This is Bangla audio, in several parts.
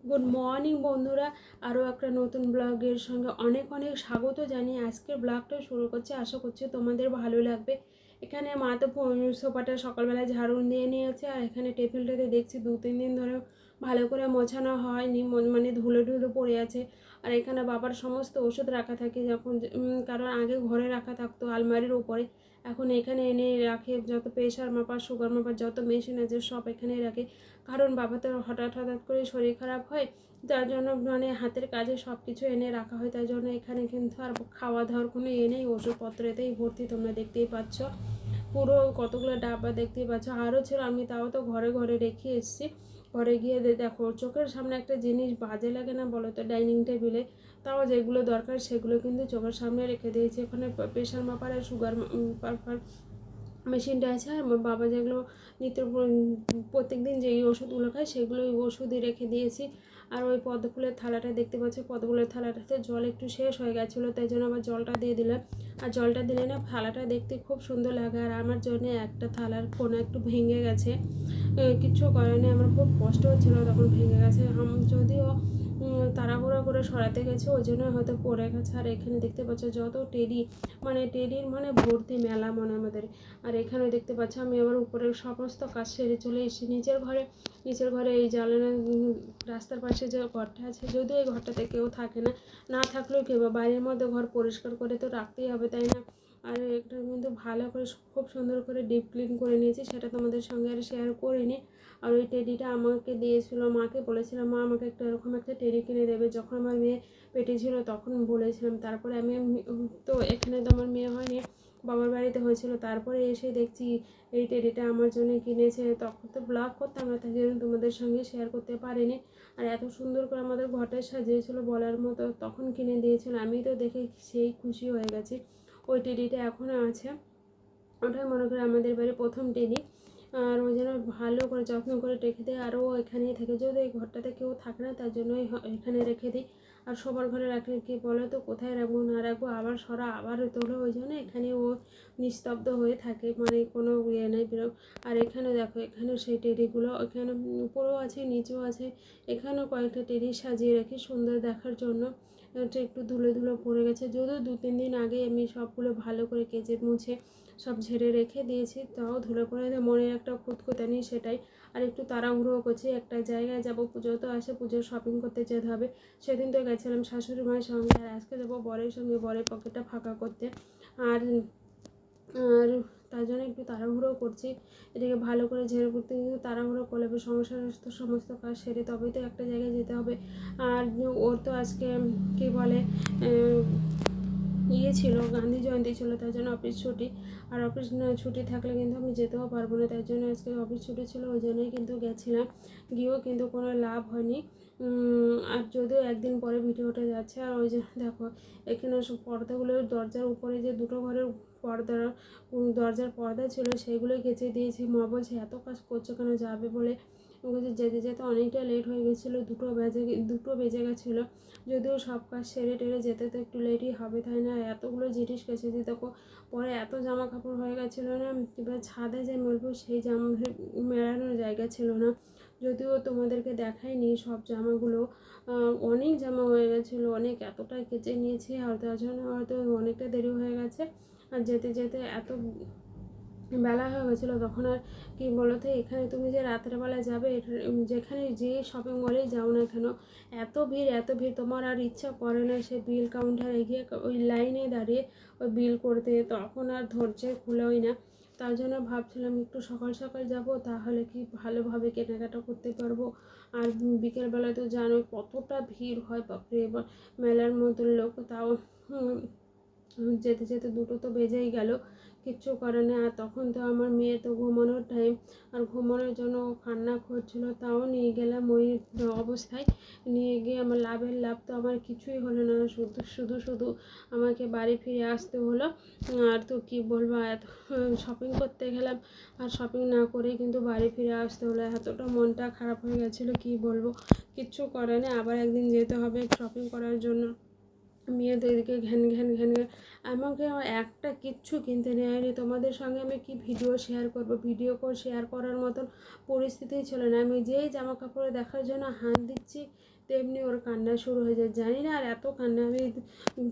গুড মর্নিং বন্ধুরা, আরও একটা নতুন ব্লগের সঙ্গে অনেক অনেক স্বাগত জানিয়ে আজকের ব্লগটা শুরু করছি। আশা করছি তোমাদের ভালো লাগবে। এখানে মা তো সোফাটা সকালবেলা ঝাড়ু দিয়ে নিয়েছে, আর এখানে টেবিলটাতে দেখছি 2-3 দিন ধরে ভালো করে মোছানো হয়নি, মানে ধুলো ধুলো পড়ে আছে। আর এখানে বাবার সমস্ত ওষুধ রাখা থাকে, যখন কারণ আগে ঘরে রাখা থাকতো আলমারির উপরে, এখন এখানে এনে রাখে। যত প্রেশার মাপার, সুগার মাপার যত মেশিন আছে সব এখানেই রাখে। কারণ বাবা তো হঠাৎ হঠাৎ করে শরীর খারাপ হয়, যার জন্য মানে হাতের কাজে সব কিছু এনে রাখা হয়। তাই জন্য এখানে কিন্তু আর খাওয়া দাওয়ার কোনো নেই, ওষুধপত্রেতেই ভর্তি। তোমরা দেখতেই পাচ্ছ পুরো কতগুলো ডাব্বা দেখতেই পাচ্ছ। আরও ছিল, আমি তাও তো ঘরে ঘরে রেখে এসেছি। ঘরে গিয়ে দেখো চোখের সামনে একটা জিনিস বাজে লাগে না বলো তো, ডাইনিং টেবিলে। তাও যেগুলো দরকার সেগুলো কিন্তু চোখের সামনে রেখে দিয়েছি। ওখানে প্রেশার মাপার আর সুগার মাপার মেশিনটা আছে, আর বাবা যেগুলো নিত্য প্রত্যেক দিন যেই ওষুধগুলো খায় সেগুলো ওই ওষুধই রেখে দিয়েছি। আর ওই পদ্মফুলের থালাটা দেখতে পাচ্ছি, পদ্মফুলের থালাটাতে জল একটু শেষ হয়ে গেছিলো, তাই জন্য আবার জলটা দিয়ে দিলাম। আর জলটা দিলে না থালাটা দেখতে খুব সুন্দর লাগে। আর আমার জন্য একটা থালার কোনা একটু ভেঙে গেছে, কিচ্ছু করেনি, আমার খুব কষ্ট হচ্ছিলো তখন ভেঙে গেছে। যদিও তাড়াহুড়ো করে সরাতে গেছে, ওই জন্য হয়তো পড়ে গেছে। আর এখানে দেখতে পাচ্ছ যত টেডির মানে ভর্তি মেলা মনে আমাদের। আর এখানে দেখতে পাচ্ছ আমি আবার উপরের সমস্ত কাজ সেরে চলে এসেছি নিচের ঘরে এই জানালা রাস্তার পাশে যে ঘরটা আছে, যদিও এই ঘরটাতে কেউ থাকে না, না থাকলেও কেউ বাড়ির মধ্যে ঘর পরিষ্কার করে তো রাখতেই হবে, তাই না? আর এটা কিন্তু ভালো করে খুব সুন্দর করে ডিপ ক্লিন করে নিয়েছি, সেটা তোমাদের সঙ্গে আর শেয়ার করিনি। আর ওই টেডিটা আমাকে দিয়েছিল, মাকে বলেছিলাম মা আমাকে একটা এরকম একটা টেডি কিনে দেবে। যখন আমার মেয়ে পেটে ছিল তখন বলেছিলাম, তারপরে আমি তো এখানে তো আমার মেয়ে হয়নি, বাবার বাড়িতে হয়েছিল। তারপরে এসে দেখছি এই টেডিটা আমার জন্য কিনেছে। তখন তো ব্লগ করতাম না, তাই জন্য তোমাদের সঙ্গে শেয়ার করতে পারিনি। আর এত সুন্দর করে আমাদের ঘরটা সাজিয়েছিল বলার মতো, তখন কিনে দিয়েছিল। আমি তো দেখে সেই খুশি হয়ে গেছি। ওই টেডিটা এখনও আছে, ওটাই মনে করে আমাদের বাড়ির প্রথম টেডি। আর ওই জন্য ভালো করে যত্ন করে রেখে দেয়। আরও এখানেই থাকে, যদি এই ঘরটাতে কেউ থাকে না তার জন্যই এখানে রেখে দিই। আর সবার ঘরে রাখলে কি বলো তো, কোথায় রাখবো না রাখবো, আবার সরা আবার তোলো, ওই জন্য এখানে ও নিস্তব্ধ হয়ে থাকে, মানে কোনো ইয়ে নেই বেরো। আর এখানে দেখো, এখানে সেই টেডিগুলো এখানে উপরেও আছে নিচেও আছে। এখানেও কয়েকটা টেডি সাজিয়ে রাখি সুন্দর দেখার জন্য। এটা একটু ধুলো ধুলো পড়ে গেছে, যদিও 2-3 দিন আগে আমি সবগুলো ভালো করে কেচে মুছে সব ঝেড়ে রেখে দিয়েছি, তাও ধুলো পড়ে মনের একটা খুঁতখুঁতানি সেটাই। আর একটু তাড়াহুড়ো করছি, একটা জায়গায় যাব, পুজো তো আসে, পুজোর শপিং করতে যেতে হবে। সেদিন তো গেছিলাম শাশুড়ি মায়ের সঙ্গে, আর আজকে যাবো বরের সঙ্গে, বরের পকেটটা ফাঁকা করতে। আর আর তার জন্য একটু তাড়াহুড়ো করছি, এটাকে ভালো করে ঝেড়ে করতে কিন্তু তাড়াহুড়ো করলে সংসারের তো সমস্ত কাজ সেরে তবেই তো একটা জায়গায় যেতে হবে। আর ওর তো আজকে কী বলে ইয়ে ছিল, গান্ধী জয়ন্তী ছিল, তার জন্য অফিস ছুটি। আর অফিস ছুটি থাকলে কিন্তু আমি যেতেও পারবো না, তাই জন্য আজকে অফিস ছুটি ছিল, ওই জন্যই কিন্তু গেছিলাম। গিয়েও কিন্তু কোনো লাভ হয়নি। আর যদিও একদিন পরে ভিডিওটা যাচ্ছে। আর ওই যে দেখো, এখানে সব পর্দাগুলো দরজার উপরে যে দুটো ঘরের দরজার পর্দা ছিল সেগুলোই কেচে দিয়েছি। মা বলছে এত কাজ করছো কেন, যাবে বলে। বলছে যেতে যেতে অনেকটা লেট হয়ে গেছিলো, 2 বেজে গেছিলো। যদিও সব কাজ সেরে টেরে যেতে তো একটু লেটই হবে, তাই না? এতগুলো জিনিস কেচে দিতে পরে এত জামা কাপড় হয়ে গেছিলো না, এবার ছাদে যে মেলবো সেই জামা মেলানোর জায়গা ছিল না। যদিও তোমাদেরকে দেখাইনি সব জামাগুলো, অনেক জামা হয়ে গেছিলো, অনেক এতটাই কেচে নিয়েছি। আর তার জন্য হয়তো অনেকটা দেরি হয়ে গেছে। আর যেতে যেতে এত বেলা হয়ে গেছিলো, তখন আর কি বলো তো, এখানে তুমি যে রাতের বেলা যাবে, যেখানে যে শপিং মলেই যাও না কেন, এত ভিড় তোমার আর ইচ্ছা করে না সে বিল কাউন্টারে গিয়ে ওই লাইনে দাঁড়িয়ে ওই বিল করতে, তখন আর ধৈর্যের কুলোই না। তার জন্য ভাবছিলাম একটু সকাল সকাল যাব, তাহলে কি ভালোভাবে কেনাকাটা করতে পারবো। আর বিকেলবেলা তো জানোই কতটা ভিড় হয়, বাপরে। এবার মেলার মতন লোক, তাও যেতে যেতে 2টো তো বেজেই গেল, কিচ্ছু করে না। আর তখন তো আমার মেয়ে তো ঘুমানোর টাইম, আর ঘুমানোর জন্য ও কান্না করছিলো, তাও নিয়ে গেলাম ওই অবস্থায়। নিয়ে গিয়ে আমার লাভ তো আমার কিছুই হলো না, শুধু আমাকে বাড়ি ফিরে আসতে হলো। আর তো কি বলবো, এত শপিং করতে গেলাম, আর শপিং না করেই কিন্তু বাড়ি ফিরে আসতে হলো। এতটা মনটা খারাপ হয়ে গেছিলো কি বলবো। কিচ্ছু করে না, আবার একদিন যেতে হবে শপিং করার জন্য। মেয়ে তো এদিকে ঘ্যান ঘ্যান ঘ্যান ঘ্যান, আমাকে একটা কিচ্ছু কিনতে নেয়নি। তোমাদের সঙ্গে আমি কি ভিডিও শেয়ার করব, ভিডিও করে শেয়ার করার মতন পরিস্থিতিই ছিল না। আমি যেই জামা কাপড় দেখার জন্য হাত দিচ্ছি তেমনি ওর কান্না শুরু হয়ে যায়। জানি না আর এত কান্না, আমি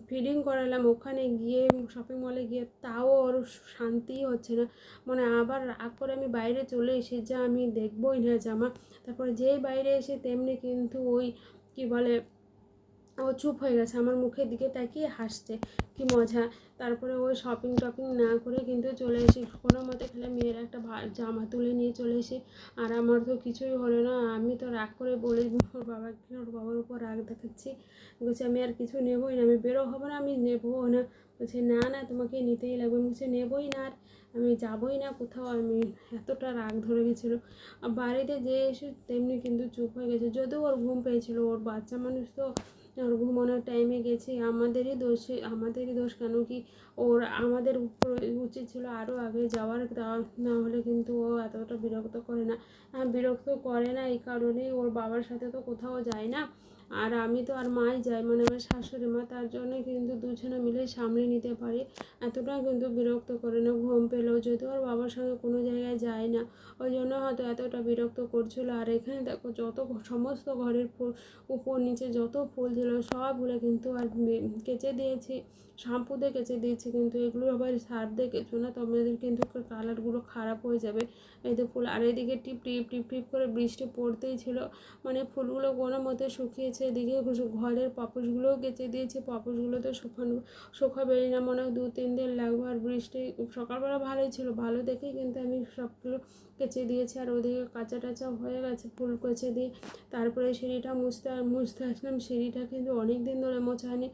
ফিডিং করালাম ওখানে গিয়ে, শপিং মলে গিয়ে, তাও ওর শান্তিই হচ্ছে না। মানে আবার রাগ করে আমি বাইরে চলে এসে যা আমি দেখবই না জামা। তারপরে যেই বাইরে এসে তেমনি কিন্তু ওই কি বলে, ও চুপ হয়ে গেছে, আমার মুখের দিকে তাকিয়ে হাসছে, কি মজা। তারপরে ওই শপিং টপিং না করে কিন্তু চলে এসে কোনো মতে খেলে মেয়ের একটা জামা তুলে নিয়ে চলে এসে, আর আমার তো কিছুই হলো না। আমি তো রাগ করে বলে ওর বাবার উপর রাগ দেখাচ্ছি, বলছি আমি আর কিছু নেবই না, আমি বেরো হবো না, আমি নেবো না। বলছে না না তোমাকে নিতেই লাগবে। আমি বলছি নেবই না, আর আমি যাবই না কোথাও। আমি এতটা রাগ ধরে গেছিলো। বাড়িতে যে এসে তেমনি কিন্তু চুপ হয়ে গেছে, যদিও ওর ঘুম পেয়েছিল, ওর বাচ্চা মানুষ তো, ওর ঘুমানোর টাইমে গেছে। আমাদেরই দোষ কেন কি, আমাদের উচিত ছিল আরও আগে যাওয়ার, না হলে কিন্তু ও এতটা বিরক্ত করে না। বিরক্ত করে না এই কারণেই ওর বাবার সাথে তো কোথাও যায় না, আর আমি তো আর মাই যাই, মানে আমার শাশুড়ি মা, তার জন্যই কিন্তু দুজনে মিলে সামলে নিতে পারি। এতটা কিন্তু বিরক্ত করে না। ঘুম পেলেও যদি ওর বাবার সঙ্গে কোনো জায়গায় যায় না, ওই জন্য হয়তো এতটা বিরক্ত করছিল। আর এখানে দেখো যত সমস্ত ঘরের উপর নিচে যত ফুল ছিল সবগুলো কিন্তু আর কেচে দিয়েছি, শ্যাম্পু দিয়ে কেচে দিয়েছি, কিন্তু এগুলো আবার সার্ফ দিয়ে কেচো না, তোমাদের কিন্তু কালারগুলো খারাপ হয়ে যাবে। এই তো ফুল, আর এদিকে টিপ টিপ টিপ টিপ করে বৃষ্টি পড়তেই ছিল, মানে ফুলগুলো কোনো মতে শুকিয়েছে। এদিকে ঘরের পাপোশগুলোও কেচে দিয়েছি, পাপোশগুলো তো শুকাবেই না, মনে হয় 2-3 দিন লাগবে। আর বৃষ্টি সকালবেলা ভালোই ছিল, ভালো দেখেই কিন্তু আমি সবগুলো কেচে দিয়েছি। আর ওদিকে কাঁচা টাচা হয়ে গেছে ফুল কেচে দিয়ে। তারপরে সিঁড়িটা মুছতে আসলাম, সিঁড়িটা কিন্তু অনেক দিন ধরে মোছা হয়নি।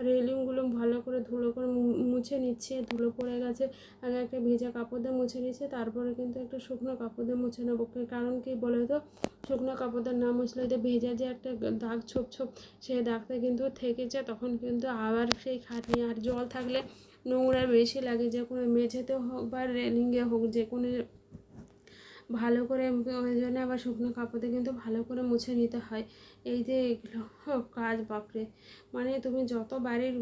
রেলিংগুলো ভালো করে ধুলো করে মুছে নিচ্ছে, ধুলো পড়ে গেছে। আগে একটা ভেজা কাপড় দিয়ে মুছে নিচ্ছে, তারপরে কিন্তু একটা শুকনো কাপড় দিয়ে মুছে নেবো। কারণ কি বলে তো, শুকনো কাপড় দিয়ে না মুছলে যে ভেজা যে একটা দাগ ছোপ ছোপ, সেই দাগটা কিন্তু থেকে যায়, তখন কিন্তু আবার সেই খাটনি। আর জল থাকলে নোংরা বেশি লাগে, যে কোনো মেঝেতে হোক বা রেলিংয়ে হোক, যে কোনো ভালো করে, ওই জন্য আবার শুকনো কাপড়ে কিন্তু ভালো করে মুছে নিতে হয়। এই যে এগুলো কাজ বাপরে, মানে তুমি যত বাড়ির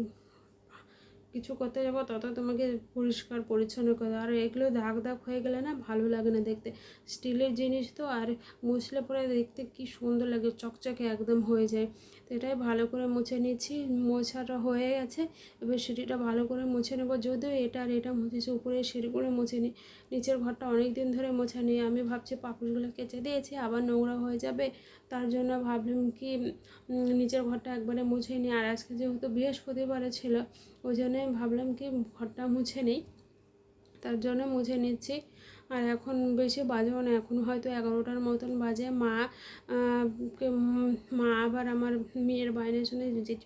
কিছু করতে যাবো তত তোমাকে পরিষ্কার পরিচ্ছন্ন করে, আর এগুলো দাগ দাগ হয়ে গেলে না ভালো লাগে না দেখতে। স্টিলের জিনিস তো, আর মুছলে পরে দেখতে কি সুন্দর লাগে, চকচকে একদম হয়ে যায়। তো এটাই ভালো করে মুছে নিচ্ছি, মোছাটা হয়ে গেছে। এবার সিঁড়িটা ভালো করে মুছে নেবো, যদিও এটা আর এটা মুছেছি, উপরে সিঁড়িগুলো মুছে নিই। নিচের ঘরটা অনেক দিন ধরে মোছা নেই, আমি ভাবছি পাপড়গুলো কেচে দিয়েছি আবার নোংরা হয়ে যাবে, তার জন্য ভাবলাম কি নিচের ঘরটা একবারে মুছে নিই। আর আজকে যেহেতু বৃহস্পতিবারে ছিল, ওই জন্য আমি ভাবলাম কি ঘরটা মুছে নিই, তার জন্য মুছে নিচ্ছি। আর এখন বেশি বাজেও না, এখন হয়তো 11টার মতন বাজে। মা আবার আমার মেয়ের বাইরের জন্য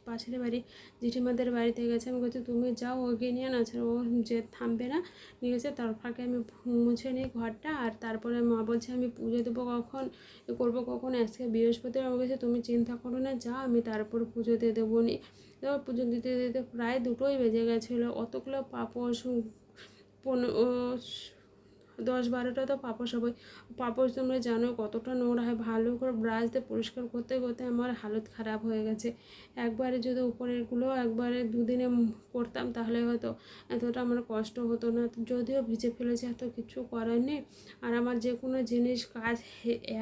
পাশের বাড়ি জেঠিমাদের বাড়িতে গেছে। আমি বলছি তুমি যাও, ওকে নিয়ে না, ও যে থামবে না, নিয়ে গেছে। তার ফাঁকে আমি মুছে নিই ঘরটা। আর তারপরে মা বলছে আমি পুজো দেবো কখন, করবো কখন, আজকে বৃহস্পতিবার। আমার কাছে তুমি চিন্তা করো না, যা আমি তারপর পুজো দিয়ে দেবো নি। এবার পুজো দিতে দিতে প্রায় 2টোই বেজে গেছিলো। অতগুলো পাপোশ, 10-12টা তো পাপোশ হবে। পাপোশ তোমরা জানো কতটা নোংরা হয়, ভালো করে ব্রাশ দিয়ে পরিষ্কার করতে করতে আমার হালত খারাপ হয়ে গেছে। একবারে যদি উপরেরগুলো একবারে 2 দিনে করতাম তাহলে হয়তো এতটা আমার কষ্ট হতো না। যদিও ভিজে ফেলেছে, এত কিছু করার নেই। আর আমার যে কোনো জিনিস কাজ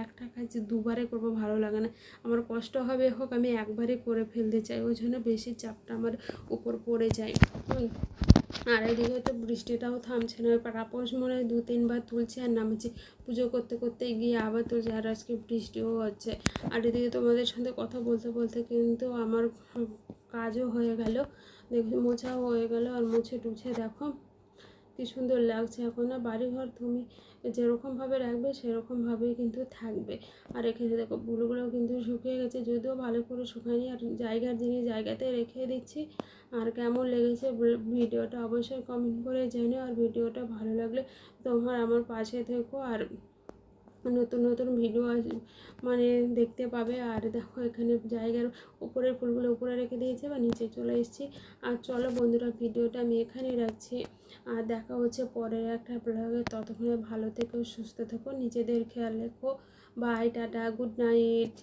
একটা কাজ 2বারে করবো ভালো লাগে না, আমার কষ্ট হবে হোক, আমি একবারে করে ফেলতে চাই, ওই জন্য বেশি চাপটা আমার উপর পড়ে যায়। আর এদিকে তো বৃষ্টিটাও থামছে না, পাপোশ মনে হয় 2-3বার তুলছে আর নামাচ্ছি, পুজো করতে করতে গিয়ে আবার তুলছে, আর আজকে বৃষ্টিও হচ্ছে। আর এদিকে তোমাদের সাথে কথা বলতে বলতে কিন্তু আমার কাজও হয়ে গেল, দেখি মোছাও হয়ে গেল। আর মুছে টুছে দেখো কি সুন্দর লাগছে। এখন না বাড়িঘর তুমি যেরকমভাবে রাখবে সেরকমভাবেই কিন্তু থাকবে। আর এখানে দেখো ফুলগুলো কিন্তু শুকিয়ে গেছে, যদিও ভালো করে শুকায়নি। আর জায়গার জিনিস জায়গাতে রেখে দিচ্ছি। আর কেমন লেগেছে ভিডিওটা অবশ্যই কমেন্ট করে জানিও। আর ভিডিওটা ভালো লাগলে তোমার আমার পাশে থেকো, আর নতুন নতুন ভিডিও মানে দেখতে পাবে। আর দেখো এখানে জায়গার উপরের ফুলগুলো উপরে রেখে দিয়েছে বা নিচে চলে এসেছি। আর চলো বন্ধুরা, ভিডিওটা আমি এখানেই রাখছি, আর দেখা হচ্ছে পরের একটা ব্লগে। ততক্ষণে ভালো থেকো, সুস্থ থেকো, নিজেদের খেয়াল রেখো। Bye, tata, good night.